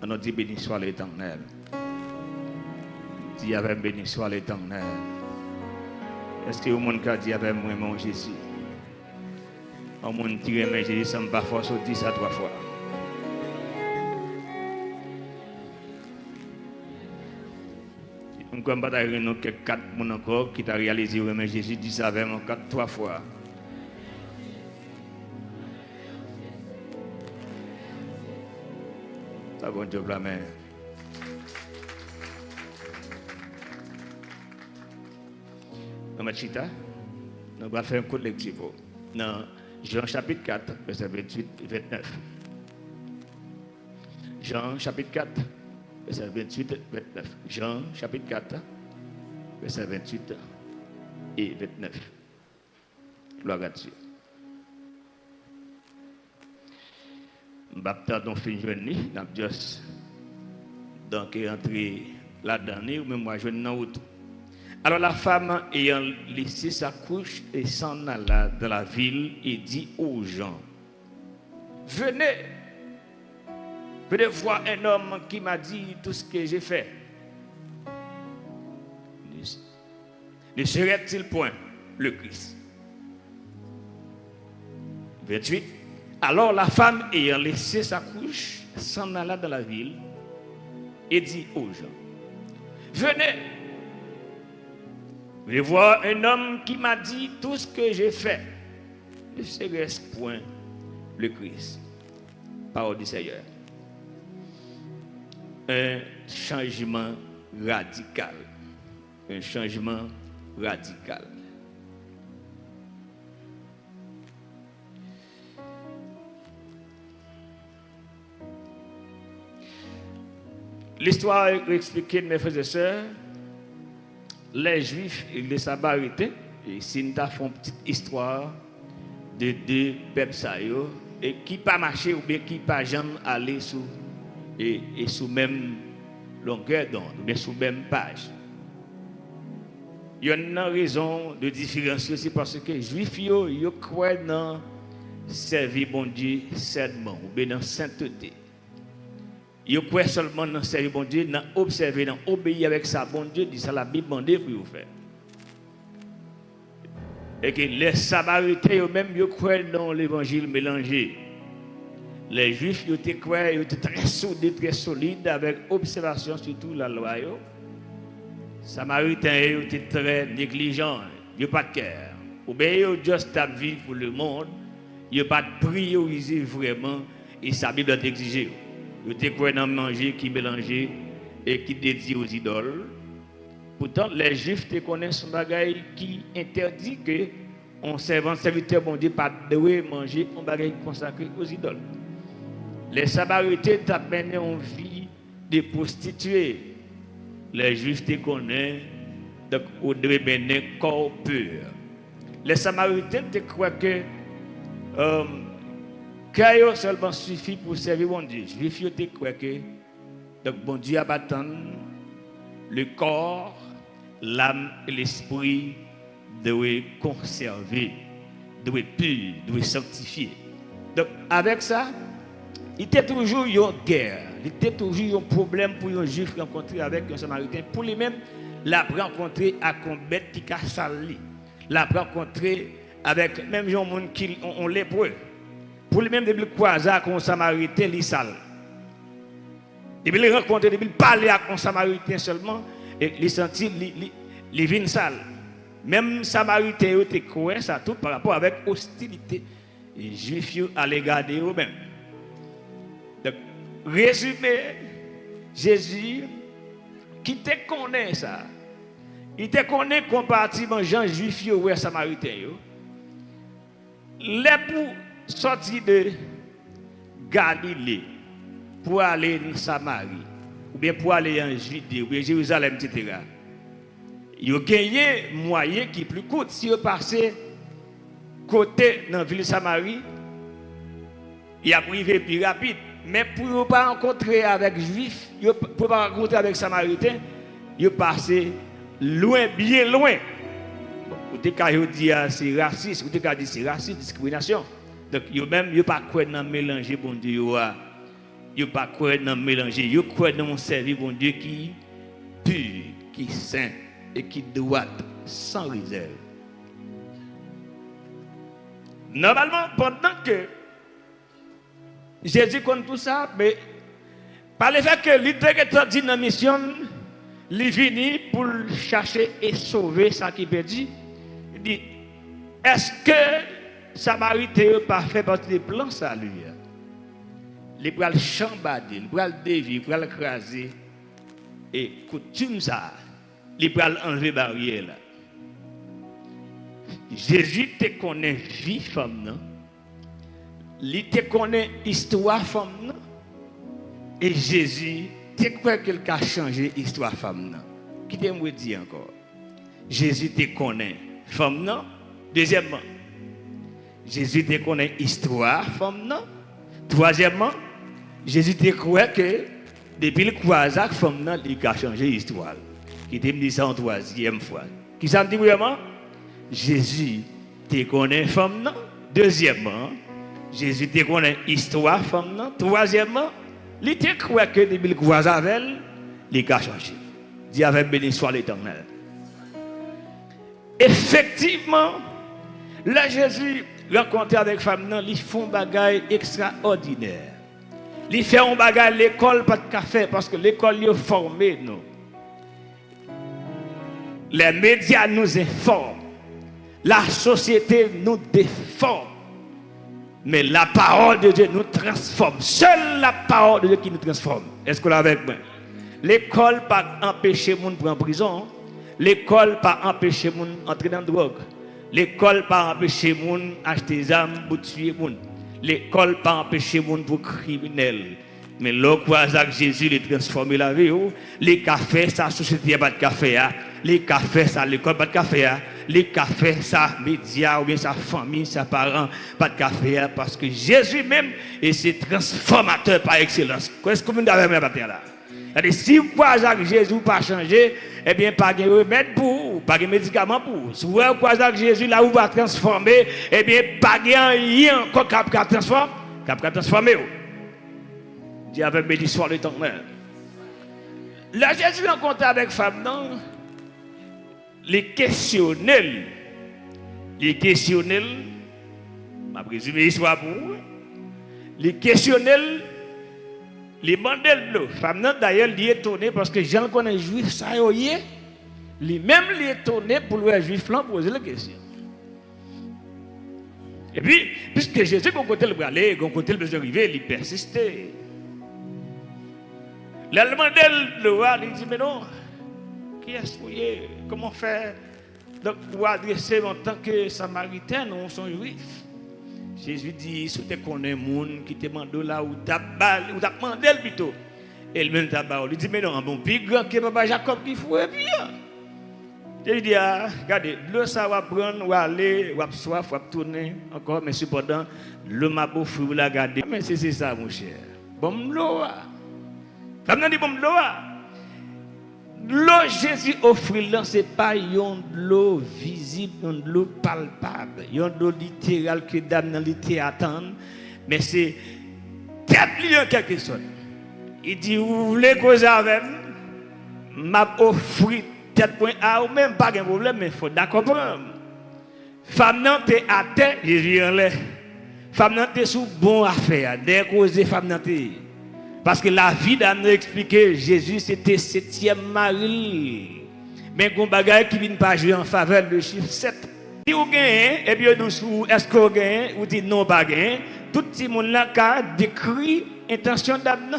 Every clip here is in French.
On a dit béni soit l'Éternel. Dis avec béni soit l'Éternel. Est-ce que le monde qui a dit avec moi, mon Jésus? Le monde qui remet Jésus, ça ne pas force, on dit ça 3 fois. On ne peut pas dire que 4 personnes encore qui t'a réalisé remet Jésus, dit ça avec moi 3 fois. Ça va Dieu la main. Dans ma chita, nous allons faire un coup de lecture. Dans Jean chapitre 4, verset 28 et 29. Jean chapitre 4, verset 28 et 29. Jean chapitre 4, verset 28 et 29. Gloire à Dieu. Baptême donc fin journée, n'a juste donc entré là-dedans ou même moi je dans route. Alors la femme ayant laissé sa couche et s'en alla dans la ville et dit aux gens: venez voir un homme qui m'a dit tout ce que j'ai fait. Ne serait-il point le Christ? 28. Alors la femme ayant laissé sa couche s'en alla dans la ville et dit aux gens: venez voir un homme qui m'a dit tout ce que j'ai fait. Ne serait-ce point le Christ? Parole du Seigneur. Un changement radical. Un changement radical. L'histoire expliquée de mes frères et sœurs, les Juifs et les Samaritains, et si nous avons une petite histoire de 2 peuples et qui pas marché ou bien qui pas jamais aller sous et sous même longueur d'onde ou bien sous même page. Il y a une raison de différence aussi parce que les Juifs ils croient dans servir bon Dieu sainement ou bien dans sainteté. Ils croient seulement dans servir bon Dieu, dans observer, dans obéir avec ça bon Dieu, dit ça la Bible demande pour vous faire. Et que les Samaritains eux-mêmes ils croient dans l'évangile mélangé. Les Juifs ils croient, ils étaient très solides avec observation surtout la loi. Les Samaritains ils étaient très négligents, ils n'ont pas de cœur. Ou bien ils ont juste à vivre pour le monde, ils n'ont pas de prioriser vraiment et sa Bible a exigé. Ils te croient dans manger qui mélanger et qui dédie aux idoles. Pourtant, les Juifs te connaissent un bagage qui interdit que on servant serviteur bon Dieu pas de manger un bagage consacré aux idoles. Les Samaritains t'ont mené en vie de prostituées. Les Juifs te connaissent donc au mener corps pur. Les Samaritains te croient que Caillot seulement suffit pour servir bon Dieu. Je vais te croire que donc bon Dieu a battu le corps, l'âme et l'esprit doivent conserver, doivent pur, doivent sanctifier. Donc avec ça, il était toujours une guerre, il était toujours un problème pour un juif rencontrer avec un samaritain. Pour lui-même, la rencontrer à combattre qui a sali, la rencontrer avec même gens qui ont lépreux. Pour lui-même, depuis le croiser avec un samaritain, il est sale. Depuis le rencontrer, depuis le parler avec un samaritain seulement, il sentit, il vient sale. Même samaritain, il était croyant ça tout par rapport avec hostilité. Les juifs allaient garder eux-mêmes. Donc, résumé, Jésus, qui te connaît ça, il te connaît comparativement gens juifs ou samaritains. Les pour sortir de Galilée pour aller en Samarie, ou bien pour aller en Judée, ou bien Jérusalem, etc. Ils ont gagné moyen qui est plus court. Si ils passent côté dans la ville de Samarie, il a privé plus rapide. Mais pour ne pas rencontrer avec les Juifs, pour ne pas rencontrer avec les Samaritains, ils passent loin, bien loin. Ou te ka yo di c'est raciste, ou te ka di c'est raciste, discrimination. Donc yo même yo pas quoi dans mélanger bon Dieu Yo pas croire dans mélanger, yo croire dans mon service bon Dieu qui pur, qui saint et qui droit sans réserve. Normalement, pendant que Jésus compte tout ça, mais par le fait que l'idée dit dans la mission, il vient pour chercher et sauver ça qui perdu. Il dit, est-ce que Samaritain n'a pas fait partie des plans salut? Il va le chambader, il va le dévier, il va le craser. Et coutume ça, il va enlever la barrière là. Jésus te connaît vie femme non? Il te connaît histoire femme non? Et Jésus te croit qu'il a changé histoire femme non? Qui te me dit encore? Jésus te connaît femme non? Deuxièmement, Jésus te connaît histoire femme non? Troisièmement, Jésus te croit que depuis le croisade femme non, il a changé l'histoire. Qui te me dit ça en troisième fois? Qui ça me dit vraiment? Jésus te connaît femme non. Deuxièmement, Jésus te connaît histoire femme non. Troisièmement, il te croit que depuis le croisade avec elle, il a changé. Dis avec béni soit l'Éternel. Effectivement, là Jésus rencontré avec femme non, ils font bagaille extraordinaire. Ils font un bagaille l'école pas de café parce que l'école est formée nous. Les médias nous informent. La société nous déforme. Mais la parole de Dieu nous transforme. Seule la parole de Dieu qui nous transforme. Est-ce que vous l'avez avec moi? L'école pas empêcher les gens de prendre prison. L'école pas empêcher les gens d'entrer dans la drogue. L'école pas empêcher les gens d'acheter des armes pour tuer les gens. L'école pas empêcher les gens pour criminels. Mais le croisade Jésus les transformer la vie. Les cafés, ça, société pas de café. Les cafés, ça, l'école pas de café. Les cafés, ça, médias, ou bien sa famille, ses parents, pas de café. Parce que Jésus même est ce transformateur par excellence. Qu'est-ce que vous avez même là? Si vous croisez que Jésus pas changé, eh bien, pas de remède pour vous, pas de médicament pour vous. Si vous croisez que Jésus là où va transformer, eh bien, pas de rien qu'on va transformer. Dis avec béni soit le temps. Là, Jésus rencontre avec femme, non? Les questionnels, ma présumé l'histoire pour vous. Les questionnels, les bandels de l'eau. Femme, non, d'ailleurs, il est étonné parce que Jean connaît juif, ça y est. Lui-même, il est étonné pour le juif là poser la question. Et puis, puisque Jésus, quand côté le aller, quand côté le besoin arriver, il persistait. L'allemand de l'eau, il dit, mais non. Qui est-ce que comment faire donc, pour adresser en tant que samaritain ou son juif? Jésus dit, si tu connais un monde qui te demande là ou t'as demandé plutôt. Et lui-même t'a il dit, mais non, bon, plus grand que papa Jacob qui fouet bien. Il dit, regardez, l'eau ça va prendre, va aller, va soif, va tourner encore, mais cependant, l'eau m'a beau fou la garder. Mais c'est ça, mon cher. Bon, l'eau. Ça me dit, bon, l'eau. L'eau Jésus offre là, ce n'est pas une l'eau visible, une l'eau palpable, une l'eau littérale que dame dans l'été attend, mais c'est établi en quelque sorte. Il dit, vous voulez causer avec m'a offert tête point A ou même pas de problème, mais il faut d'accord prendre. Femme nan te à terre, Jésus en l'air. Femme nan te sous bon affaire, dès causer femme nan te. Parce que la vie a nous expliqué, Jésus c'était 7e mari. Mais il y a un bagage qui ne vient pas jouer en faveur de chiffre 7. Si vous gagnez, et bien est-ce que vous gagnez, ou dites non pas gagné, tout le monde là a décrit l'intention d'âme.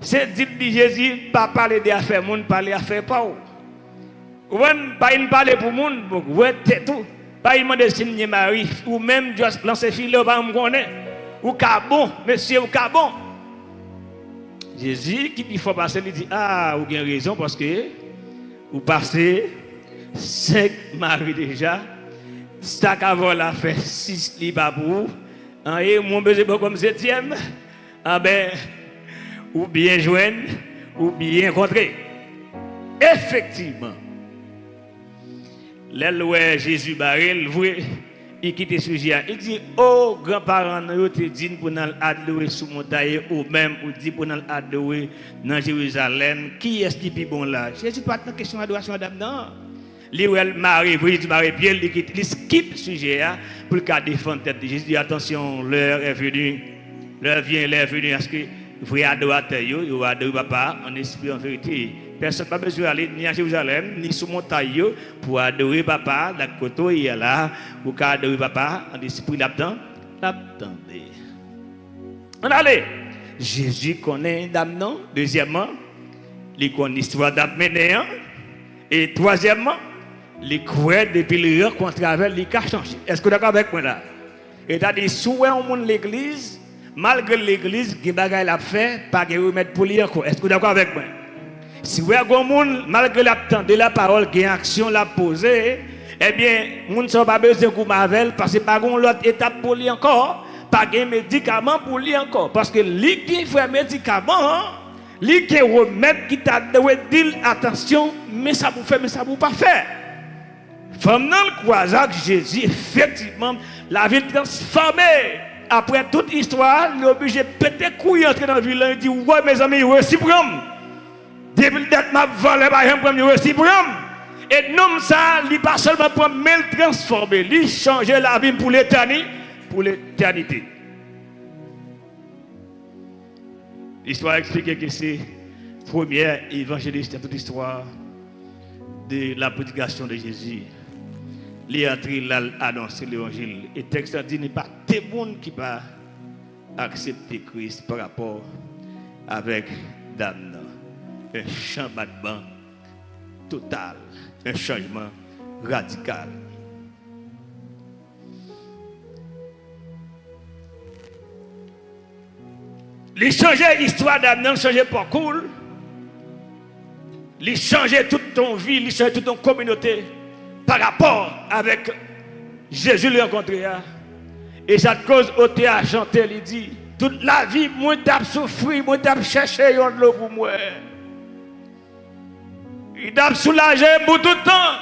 C'est dit que Jésus pas parler des affaires, monde parler affaires pas. Ou même pas parler pour monde, ouais tout. Pas demander signer mari ou même juste lancer filet pas me connaît. Ou ka bon, monsieur ou ka bon. Jésus qui dit faut passer, il dit ah, vous avez raison parce que vous passez 5 maris déjà. Ça qu'avant la fait 6 li pas pour. Et mon besoin comme 7e. Ah ben ou bien joindre ou bien rencontrer. Effectivement. Là où Jésus barrel, il quitte le sujet. Il dit, oh, grands-parents, nous te dit pour nous adorer sous montagne, ou même, ou dit pour nous adorer dans Jérusalem. Qui est-ce qui est bon là? Jésus pas de question d'adoration, madame, non. Lui, Marie, vous dites Marie, Pierre, il skip le sujet pour le cas défendre tête de Jésus. Dit, attention, l'heure est venue. L'heure est venue. Est-ce que vous adorateur, vous adorez papa en esprit, en vérité? Personne n'a pas besoin d'aller ni à Jérusalem, ni sous montagne pour adorer papa. La côté, il y a là, pour adorer papa en esprit, là-dedans. L'attendez. On allez. Jésus connaît dame, non? Deuxièmement, il connaît l'histoire d'Abménéen. Et troisièmement, les croix depuis le rencontre avec les cas changé. Est-ce que vous êtes d'accord avec moi là? Et t'as dit, si on monte l'église, malgré l'église, qui bagaille l'a fait, pas de remettre pour lui encore. Est-ce que vous êtes d'accord avec moi? Si vous avez un monde, malgré l'attente de la parole, qui est action l'a posée, eh bien, nous ne sommes pas besoin de Mavel parce que pas une autre étape pour lui encore, pas de médicament pour lui encore. Parce que lui qui fait médicament, lui qui remet, qui t'a dit attention, mais ça vous fait, mais ça vous pas fait. Femme dans le croisade, Jésus, effectivement, la ville transformée. Après toute histoire, il est obligé de péter couille entrer dans la ville. Il dit, ouais, mes amis, voici pour moi. Depuis que m'a volé, voici pour moi. Et non, ça, il pas seulement pour me le transformer, il changer la vie pour l'éternité. L'histoire explique que c'est la première évangéliste de toute l'histoire de la prédication de Jésus. Il est entré là à annoncer l'évangile. Et le texte dit qu'il n'y a pas de monde qui va accepter Christ par rapport avec Dame. Un chambardement total, un changement radical. Il changeait l'histoire d'Amnon, il changeait parcours. Il changeait toute ton vie, il changeait toute ton communauté par rapport avec Jésus le rencontré. Et cette cause ôté à chanter, il dit, toute la vie, moi t'ai souffert, moi t'ai cherché un l'eau pour moi. Il t'a soulagé pour tout le temps.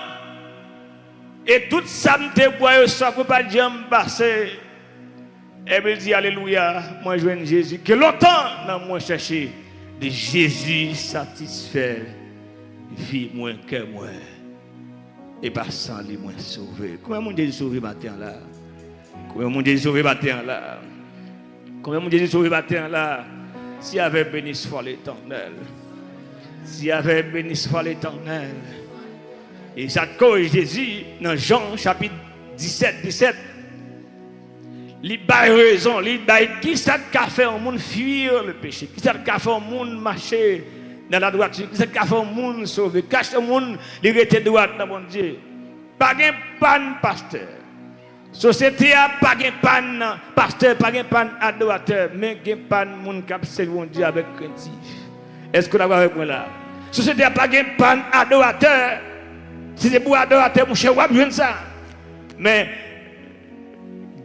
Et tout ça me te boit, ça ne peut pas dire passer. Et il dit, alléluia, moi je viens Jésus. Que longtemps, dans moi chercher de Jésus satisfait, vie moins que moi. Et pas sans lui moins sauvé. Comment mon Jésus sauvé matin là? Comment mon Jésus sauvé matin là? Comment mon Jésus sauvé matin là? S'il avait béni soit l'Éternel. S'il avait béni soit l'Éternel. Et ça cause Jésus dans Jean chapitre 17. Il a raison, il a qui ça a fait au monde fuir le péché, qui ça a fait au monde marcher dans la droiture, qui ça a fait au monde sauver, cacher au monde il était droit dans mon Dieu. Pas de panne pasteur. Société a pas de panne pasteur, pas de panne adorateur, mais de panne monde qui servi mon Dieu avec craintif. Est-ce que vous avez avec moi là? Société a pas de panne adorateur. Si c'est pour adorateur, mon cher, vous avez ça. Mais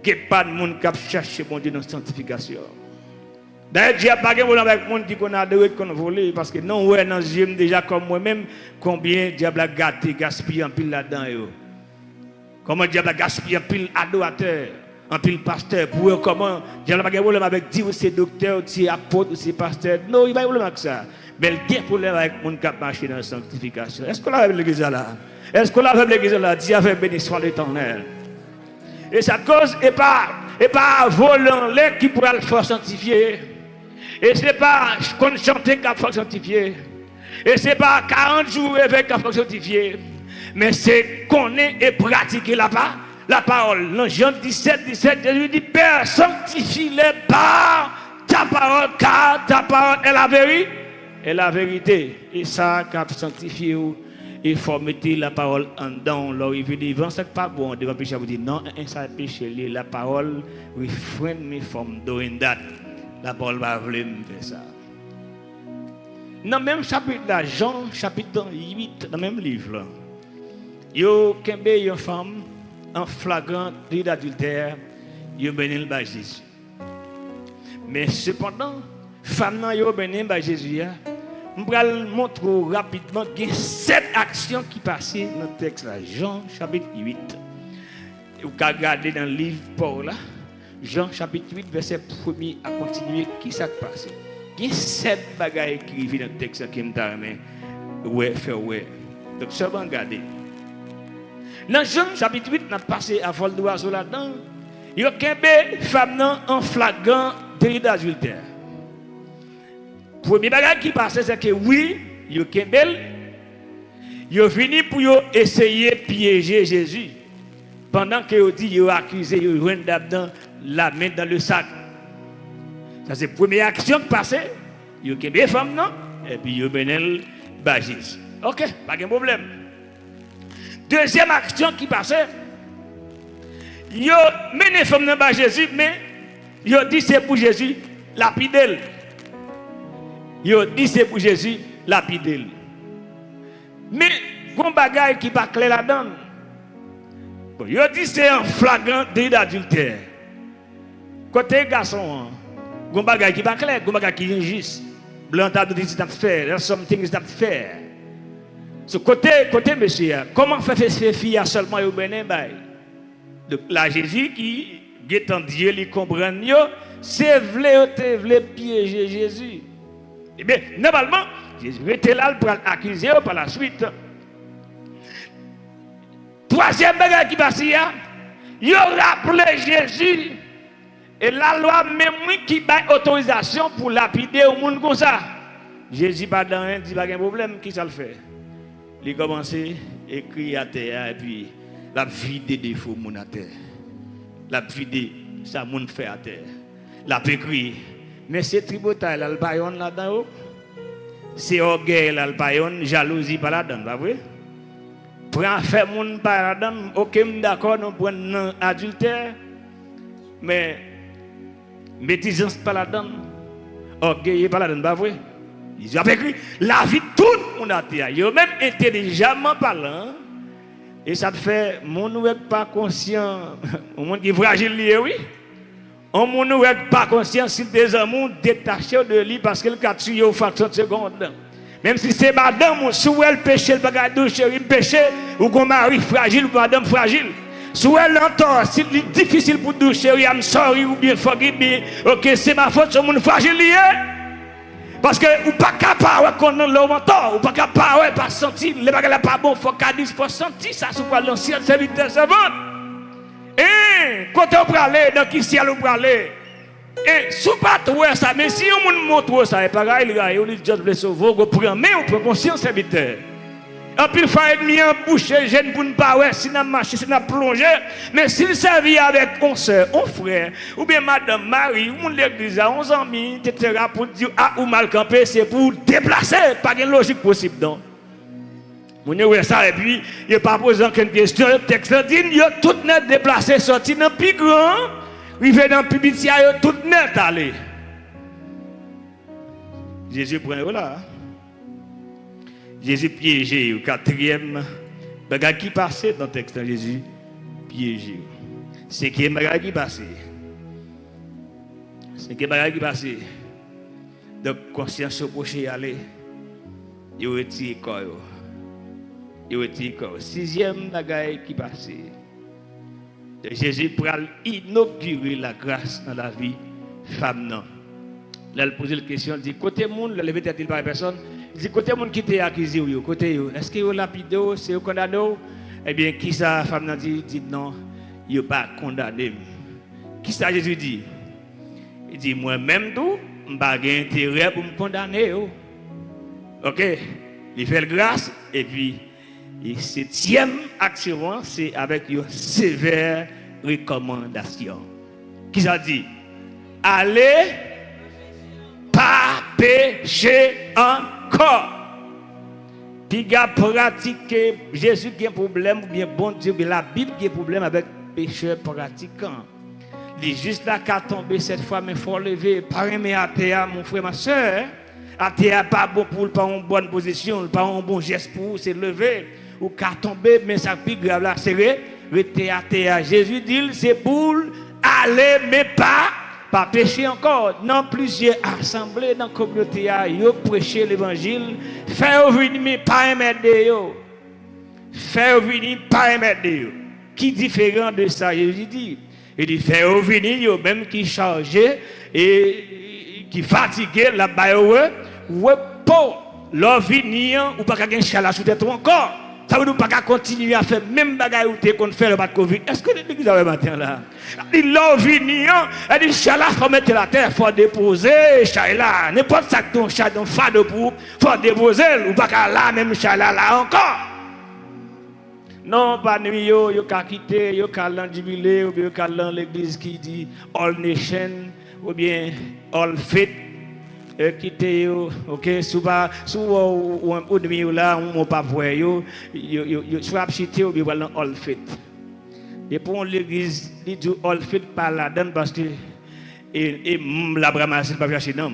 il n'y a pas de monde qui cherche mon Dieu dans la sanctification. D'ailleurs, Dieu n'a pas de problème avec le monde qui a adoré, qui a volé. Parce que non, ouais, dans Dieu, déjà comme moi-même, combien diable a gâté, gaspillé en pile là-dedans. Comment diable a gaspillé en pile adorateur, en pile pasteur. Pour eux, comment diable n'a pas de problème avec dire c'est docteur, c'est apôtre, c'est pasteur. Non, il n'y a pas de problème avec ça. Mais il y a un problème avec le monde qui a marché dans la sanctification. Est-ce qu'on a avec l'église là? Est-ce qu'on a avec l'église là? Dieu avait béni soit l'Éternel. Et sa cause n'est pas volant qui pourra le faire sanctifier. Et ce n'est pas qu'on chante qui a fait sanctifier. Et ce n'est pas 40 jours avec qui a fait sanctifier. Mais c'est connaître et pratiquer la parole. Dans Jean 17, Jésus dit, Père, sanctifie-les par ta parole, car ta parole est la vérité. Et la vérité. Et ça, qui a sanctifié, il faut mettre la parole en dedans. Alors, il veut dire, c'est pas bon, devant péché, vous dites, non, ça péché, la parole, refrain me from doing that. La parole va vouloir me faire ça. Dans le même chapitre là, Jean, chapitre 8, dans le même livre, il y a une femme en flagrant délit d'adultère, il y a béni le Jésus. Mais cependant, femme n'a pas béni le Jésus. Je vais vous montrer rapidement qu'il y a 7 actions qui passent dans le texte là, Jean chapitre 8. Vous pouvez regarder dans le livre Paul là, Jean chapitre 8, verset 1er à continuer, qui s'est passé. Il y a 7 bagailles qui vivent dans le texte qui me tarme. Ouais, faire ouais. Donc, ça va regarder. Dans Jean chapitre 8, on a passé à vol d'oiseau là-dedans. Il y a une femme en flagrant délit d'adultère. Premier bagage qui passait, c'est que oui, il y a une belle. Il est venu pour essayer de piéger Jésus. Pendant que il dit, il a accusé, il a la main dans le sac. Ça, c'est la première action qui passait. Il y a une femme, non? Et puis il y a une bagage. Ok, pas de problème. Deuxième action qui passait. Il a mené femme dans Jésus, mais il a dit c'est pour Jésus, lapidel. Il a dit c'est pour Jésus, lapidel. Mais, il y a un bagage qui n'est pas clair là-dedans. Bon, il a dit c'est un flagrant délit d'adultère. Côté garçon, il y a un bagage qui n'est pas clair, il y a un bagage qui est injuste. Blanc a dit c'est à faire, there's something is à faire. So, côté monsieur, comment faire ces filles seulement au Bénin? Donc, la Jésus qui, étant Dieu, lui comprend, c'est voulait piéger Jésus. Eh bien, normalement, Jésus était là pour accuser par la suite. Troisième bagage qui passe, il a rappelé Jésus. Et la loi, même qui a autorisation pour lapider au monde comme ça. Jésus, pas dans rien, dit pas de problème, qui ça le fait? Il a commencé à écrire à terre et puis la vide des défauts mon à terre. La vide ça mon fait à terre. La écrit. Mais c'est tribotaille là le baillon là-dedans. C'est orgueil là le baillon, jalousie par là-dedans, pas vrai? Prend faire mon par là-dedans, OK, d'accord, nous prenons adultère. Mais médisance par là-dedans. Orgueil par là-dedans, pas vrai? Ils ont écrit la vie de tout le monde à terre. Ils ont même intelligemment parlant. Et ça te fait, mon n'est pas conscient, au monde qui est fragile, oui. On n'est pas conscient si des amours détachés de lui parce qu'il a tué au fraction de seconde. Même si c'est madame, si elle péché, le bagage de chérie péché, ou qu'on mari fragile ou madame fragile. Si elle entend, si c'est difficile pour doucher, chérie, I'm sorry ou bien forgive me, ok, c'est ma faute, c'est mon fragile lié. Parce que ou pas capable qu'on le mentor, ou pas capable pas sentir les bagages pas bon, faut qu'à 10 pour sentir ça sur quoi l'ancien serviteur servante. Et quand on peut aller dans qui ciel on peut aller. Et sous pas trouver ça, mais si on montre ça et pareil, on dit Dieu veut sauver, on prend mais on prend conscience serviteur. En plus, il faut être mis en bouche, jeune pour ne pas ouais, si on marche, si on plongé, mais s'il servit avec un soeur, un frère, ou bien madame Marie, ou l'église, 11 amis, etc., pour dire ah ou mal campé, c'est pour déplacer, pas de logique possible. Donc, on est ça et puis, il n'y a pas posé aucune question, le texte dit, il y a tout net déplacé, sorti dans le plus grand, arrivé dans le public, il y a tout net allé. Jésus prend là. Jésus piégé au quatrième bagage qui passait dans le texte de Jésus piégé. C'est qui est bagage qui passait. C'est qui est bagage qui passait. Donc conscience au prochain aller. Il retire corps. Il retire corps. Sixième bagage qui passait. Jésus pour inaugurer la grâce dans la vie femme non. Là il pose la question, il dit côté monde, le lever tête par personne. Il dit côté monde qui t'a accusé côté est-ce que vous lapidé c'est vous condamné eh bien qui ça femme dit non il pas condamné qui ça Jésus dit il dit moi même tout m'pas intérêt pour me condamner OK il fait grâce et puis septième action c'est avec une sévère recommandation qui ça dit allez pas pécher encore. Puis il a pratiqué, Jésus qui a un problème, ou bien bon Dieu, mais la Bible qui a un problème avec pécheurs pratiquants. Il est juste là qu'à tomber cette fois, mais il faut lever. Pas aimer à terre, mon frère, ma soeur. À terre, pas bon pour pas en bonne position, pas un bon geste pour se lever. Ou qu'à tomber, mais ça plus grave là, c'est rester à terre. Jésus dit, c'est pour aller, mais pas pécher encore. Non, plusieurs assemblées dans la communauté, ils prêchent l'évangile. Faire venir, mais pas aimer. Faire venir, pas aimer. qui différent de ça, Jésus dit. Il dit, fait venir, même qui chargé et qui fatigué, là-bas, repos, leur venir, ou pas qu'à gagner chaleur sous tête encore. Ça veut dire pas qu'à continuer à faire même bagaille où tu qu'on fait le bas de Covid. Est-ce que l'église a matin là? Il leur venir, elle dit, chaleur, faut mettre la terre, faut déposer, chaleur, n'importe ça que ton chat, ton fade pour, faut déposer, ou pas qu'à là, même chaleur là encore. Non, pas nuit, yo ka quitter, yo ka l'an jubilé, ou bien yo ka l'an l'église qui dit all nation, ou bien all faith, quitter yo, ok, sous ou nuit là, on pas voir yo, soit chité ou bien voilà all faith. Et pour l'église, il dit all faith par là-dedans parce que et la bramasse pas chercher nom.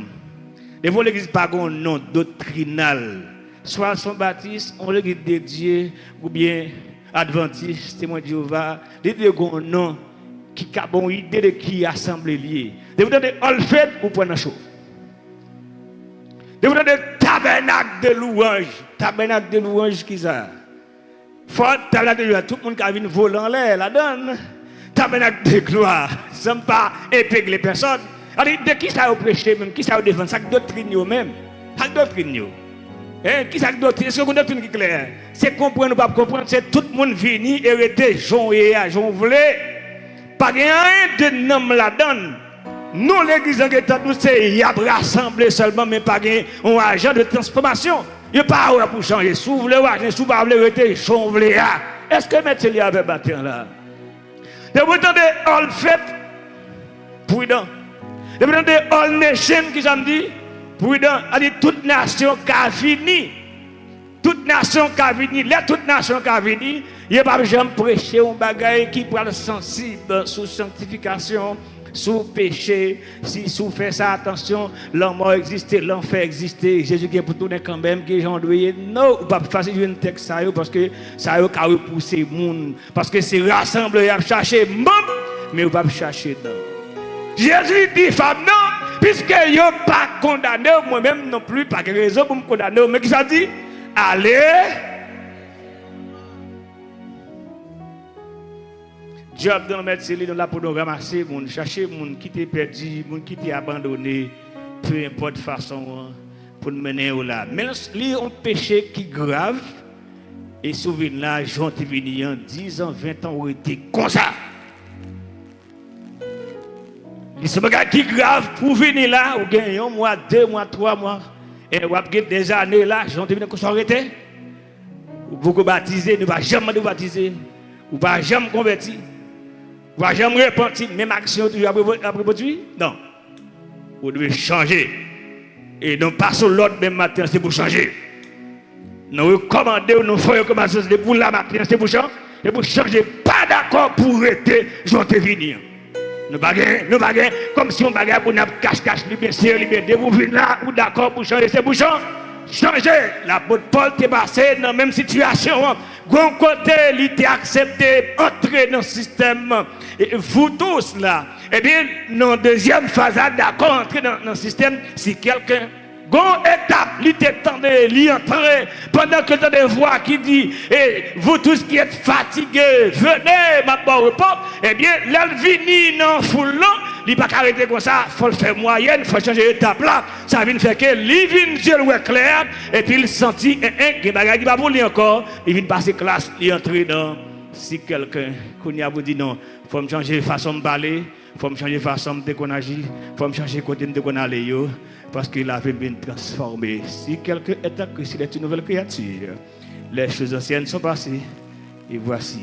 Et pour l'église pas un nom doctrinal, soit son baptiste, on l'église de Dieu ou bien Adventiste, témoin de Jéhovah, les deux ont un nom qui a une idée de qui assemblée liée. De vous donner all faith ou point de chaud. De vous donner tabernacle de louange. Tabernacle de louange qui ça? Fort tabernacle de louange. Tout le monde qui a vu voler en l'air, la donne. Tabernacle de gloire. Ça ne pas épingler les personnes. Alors, de qui ça a prêché même? Qui ça a défendu? Ça doctrine même. Ça doctrine. Qui ça doctrine? Est-ce que vous avez une doctrine qui est claire? C'est comprendre ou pas comprendre, c'est tout le monde venu et hériter, j'en ai, j'en voulais. Pas rien de nom là-dedans. Nous, l'église en Guétan, nous, c'est y a rassemblé seulement, mais pas un agent de transformation. Il n'y a pas pour changer. Si vous voulez, si vous voulez hériter, j'en voulais. Est-ce que mettez les avec bâtiment là? De vous entendez, all fait, prudent. De vous entendez, all nation, qui ça me dit? Prudent, a dit toute nation qui a fini. Toute nation qui a fini. Là, toute nation qui a fini, il n'y a pas besoin de prêcher un bagage qui peut être sensible sous sanctification, sous péché. Si vous faites ça, attention, l'amour existe, l'enfer existe. Jésus qui est pour tourner quand même, qui est Jean doué. Non, vous ne pouvez pas faire un texte ça, parce que ça a repoussé le monde. Parce que c'est rassemblé à chercher, mais vous ne pouvez pas chercher dedans. Jésus dit, femme, non. Puisque je n'ai pas condamné, moi-même non plus, pas de raison pour me condamner. Mais qui ça dit? Allez. Dieu a donné mettre celui là pour nous ramasser, chercher les gens qui étaient perdus, les gens qui étaient abandonnés, peu importe façon, pour nous mener au là. Mais il y a un péché qui est grave, et souvenez là, Jean est venu en 10 ans, 20 ans, où était comme ça. C'est un bagage qui est grave pour venir là, ou gagner un mois, 2 mois, 3 mois, et ou avez des années là, j'en devine qu'on s'arrête. Ou vous baptiser, ne va jamais nous baptiser, ou pas jamais convertir, ou pas jamais repentir, même action toujours après produit. Non. Vous devez changer. Et non pas sur l'autre même matin, c'est pour changer. Nous recommandons, nous faisons recommandations, c'est pour la matin, c'est pour changer. Pas d'accord pour arrêter, j'en venir. Nous baguons comme si on baguait pour nous cache-cache, libérer, libérer. Vous venez là, ou d'accord pour changer, c'est pour changer. L'apôtre Paul t'est passé dans la même situation. Grand côté, il était accepté, entrer dans le système. Et vous tous là, eh bien, dans la deuxième phase, d'accord, entrer dans le système, si quelqu'un. Gon étape, il était tendu, il entrer pendant que tu as des voix qui disent vous tous qui êtes fatigués, venez, ma bonne repos. Eh bien, l'alvini dans foule là, il pas arrêter comme ça, faut le faire moyenne, faut changer d'étape là. Ça vient faire que il vient Dieu clair et puis il sentit que bagage qui va pour lui encore, il vient passer classe, il entrer dans si quelqu'un qu'on a vous dit non, faut me changer façon de parler, faut me changer façon de qu'on agit, faut me changer côté de qu'on aller yo. Parce qu'il avait bien transformé. Si quelqu'un est en Christ, il est une nouvelle créature. Les choses anciennes sont passées. Et voici.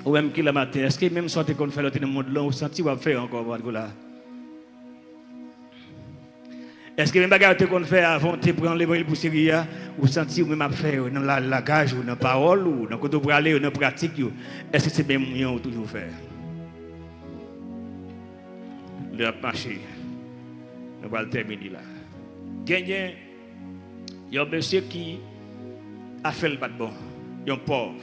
Ou même qu'il a matin, est-ce que même sorti qu'on fait l'autre dans le monde là, vous sentez qu'on va faire encore là? Est-ce que même bagarre qu'on fait avant de prendre les moyens pour Syria, vous sentez ou même à faire dans la langage ou dans la parole ou dans côté pour aller ou dans la pratique? Est-ce que c'est même moyen toujours faire? Le marché. On va le terminer là. Gagné, il y a un monsieur qui a fait le pas de bon. Il y a un pauvre.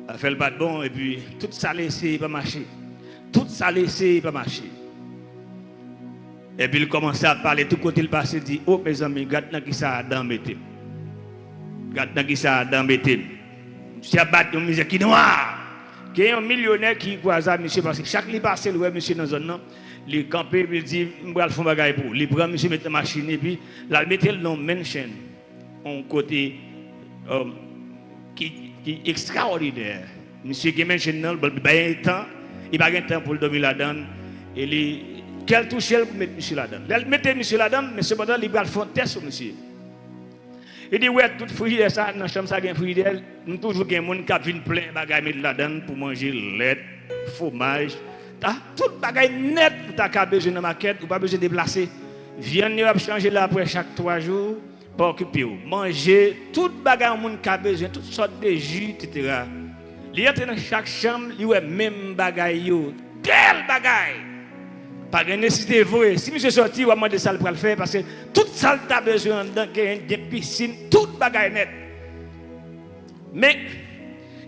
A fait le pas de bon et puis tout ça laissé pas marcher. Tout ça laissé pas marcher. Et puis il commençait à parler tout côté le passé dit oh mes amis, regarde qui ça Adam mettait. Regarde qui ça Adam mettait. Monsieur a battu une misère qui noir. Il y a un millionnaire qui croise à monsieur parce que chaque li passe le monsieur dans zone, il campe, il dit, je vais faire bagage pour. Il prend monsieur mettre la machine et puis là mettre le nom mention un côté qui est extraordinaire. Monsieur qui mention dans le temps, il n'a pas de temps pour le dormir là-dedans. Et quel touche pour mettre monsieur là-dedans. Il mettait monsieur là-dedans, mais cependant il va faire un test sur monsieur. Il dit, ouais, tout frigidaire, ça, dans la chambre, ça, il y a un frigidaire. Nous toujours des gens qui viennent plein de bagages là-dedans pour manger lait, fromage. Tout bagage net, tu n'as besoin de maquette, tu n'as pas besoin de déplacer. Viande, tu vas changer là après chaque 3 jours pour occuper. Manger, tout bagage qui a besoin, toutes sortes de jus, etc. Il y a dans chaque chambre, il y a même bagage, tel bagage. Pas de nécessité de voir. Si monsieur sorti, il va demander ça pour le faire parce que toute salle tu as besoin de piscine, toute bagaille net. Mais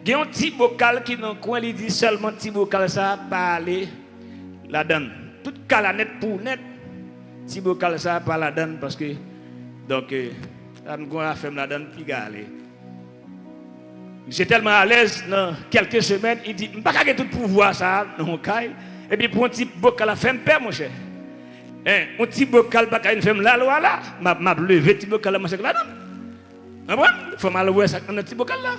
il y a un petit bocal qui dans le coin, il dit seulement petit bocal ça parler là-dedans. Toute cale net pour net. Petit bocal ça par là-dedans parce que donc on a fait là-dedans puis galé. Monsieur tellement à l'aise dans quelques semaines, il dit pas qu'à tout pouvoir ça dans caille. Et puis pour un petit bocal à femme père mon cher. Un petit bocal pas une femme là là, m'a levé petit bocal là mon cher là-dedans. Ah bon? Faut mal voir ça dans petit bocal là.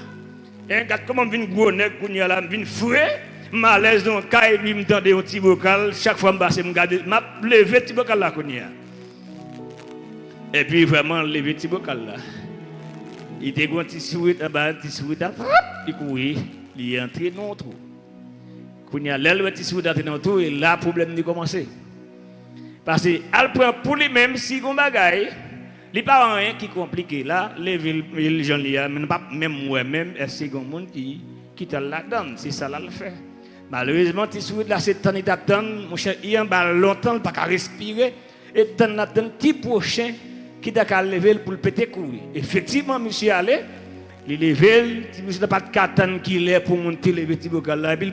Et regarde comment vinn gros nèg kounya là vinn fouet, m'a l'aise dans caille lui me tendait un petit bocal, chaque fois me passer me garder, m'a levé petit bocal là kounya. Et puis vraiment levé petit bocal là. Il était un petit sourire en bas, petit sourire il courait, il est entré dans le trou. Quand il y a l'aile petit sourire dans le trou et là le problème a commencé. Parce que elle prend pour lui-même si on bagaille, il n'y a pas rien qui est compliqué là, les gens là, même moi-même, est-ce qu'il y a des gens qui te là-dedans, c'est ça là le fait. Malheureusement, petit sourire là c'est temps d'attendre, mon cher, il y a longtemps pas qu'à respirer et temps d'attendre petit prochain qui t'a lever pour le péter courir. Effectivement, monsieur allait, il levé, monsieur n'a pas de catane qui est pour monter le petit bocal là, et puis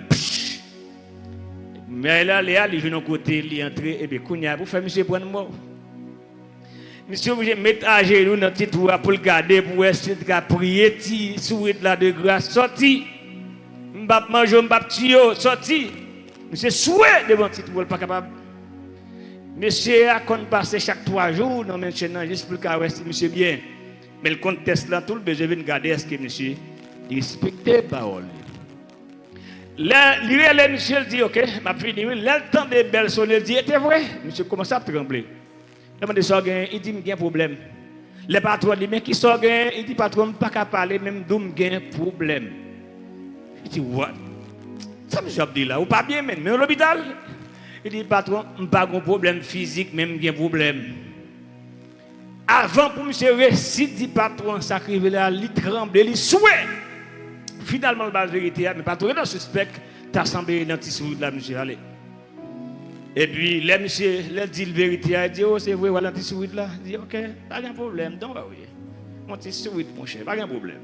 mais là, il vient de côté, il est entré, et puis Kounia, pour faire monsieur prendre mort. Monsieur, vous mettez à genoux dans le petit trou pour le garder, pour essayer de prier, petit sourire là de grâce, sorti. M'bap manger, m'bap tuer, sorti. Monsieur, souhait devant le petit trou, pas capable. Monsieur a compte passer chaque 3 jours, non, maintenant, juste pour le cas, monsieur bien. Mais le conteste là, tout le besoin de garder, est-ce que monsieur respecte les paroles. Le monsieur dit, ok, ma fille dit, le temps de belles sonner, il dit, c'est vrai. Monsieur commence à trembler. Il dit, il y a un problème. Le patron dit, mais qui sort, il dit, patron, pas qu'à parler, même d'où il y a un problème. Il dit, what? Ça me dit là, ou pas bien, mais à l'hôpital. Il dit, patron, je n'ai pas de problème physique, même il y a un problème. Avant pour monsieur récit, dit patron, sacrifié là, il tremble, il souhaite. Finalement, la vérité, mais pas trop dans suspect, tu as semblé dans le là, monsieur. Allez. Et puis, le monsieur, il dit la vérité, il dit, oh, c'est vrai, voilà, le là. Il dit, ok, pas de problème, donc, oui. Mon petit souhait, mon cher, pas de problème.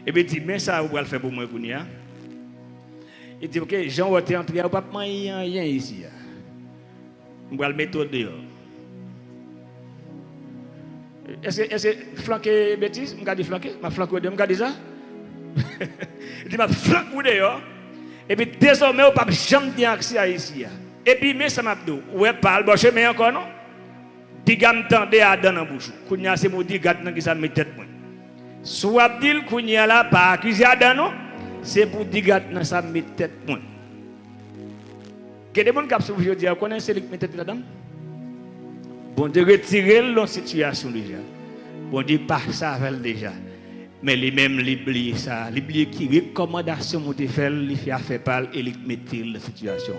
Et puis, il dit, mais ça, vous allez le faire pour moi, Kounia. Il dit, ok, Jean, vous êtes entré, vous ne pouvez pas rien ici. Vous allez le mettre dehors. Est-ce que flanquer bêtise? Je vais flanquer, je vais flanquer, je vais ça. Il dit, je vais flanquer dehors. Et puis désormais, on ne peut pas jamais dire accès ici. Et puis, mais ça m'a dit, ouais, parle, bon, je mets encore, non? Diga m'tendez à dans la bouche. Kounia, c'est mon diga qui ça met tête. Soit dit, Kounia là, pas accusé à dans, non? C'est pour diga dans ça met tête. Que des gens qui ont dit, vous connaissez ce qui met tête là-dedans? Bon Dieu, retirer la situation déjà. Bon Dieu, pas ça avec déjà. Mais lui-même, il oublie ça. Il oublie qui recommandation que tu fais, il fait affaire par et il met la situation.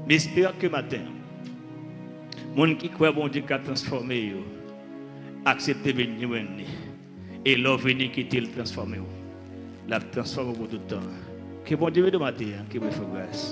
Mais j'espère que matin, les gens qui croient bon Dieu qui a transformé, accepter de venir et leur venir quitter le transformer. La transformer pour tout le temps. Que bon Dieu de matin, que vous fasse grâce.